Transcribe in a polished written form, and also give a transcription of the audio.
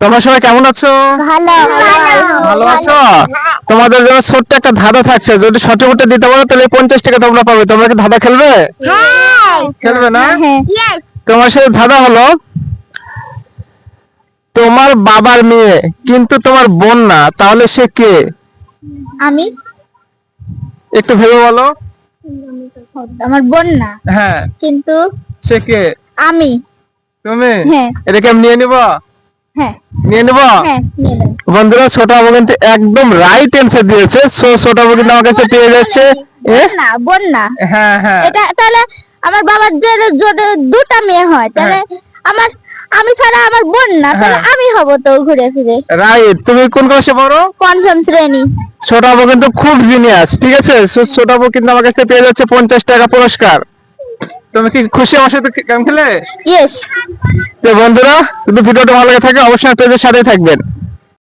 তোমরা সবাই কেমন আছো? ভালো ভালো আছো? তোমাদের জন্য ছোট্ট একটা ধাঁধা থাকছে, যদি সঠিক উত্তর দিতে পারো তাহলে 50 টাকা তোমরা পাবে। তোমরা কি ধাঁধা খেলবে? হ্যাঁ খেলবে না? হ্যাঁ তোমার সাথে ধাঁধা হলো, তোমার বাবার মেয়ে কিন্তু তোমার বোন না, তাহলে সে কে? আমি একটু ভেবে বলো। আমার বোন না হ্যাঁ, কিন্তু সে কে? আমি তুমি? হ্যাঁ এটাকে আমি নিয়ে নিবো? হ্যাঁ নিয়ে নিবো? হ্যাঁ নিয়ে নাও। বন্ধুরা, ছোট বাবু কিন্তু একদম রাইট অ্যান্সার দিয়েছে। ছোট বাবু কিন্তু আমার কাছে পেয়ে যাচ্ছে। বোন না হ্যাঁ হ্যাঁ এটা তাহলে আমার বাবার যদি দুটা মেয়ে হয় তাহলে আমার আমি ছাড়া আমার বোন না তাহলে হ্যাঁ। আমি হব তো ঘুরে ফিরে রাইট। তুমি কোন ক্লাসে পড়ো? পঞ্চম শ্রেণী। ছোট বাবু কিন্তু খুব জিনিয়াস, ঠিক আছে? ছোট বাবু কিন্তু আমার কাছে পেয়ে যাচ্ছে 50 টাকা পুরস্কার। তুমি কি খুশি আমার সাথে গেম খেলে? ইয়েস। তো বন্ধুরা, যদি ভিডিওটা ভালো লাগে থাকে অবশ্যই পেজের সাথেই থাকবেন।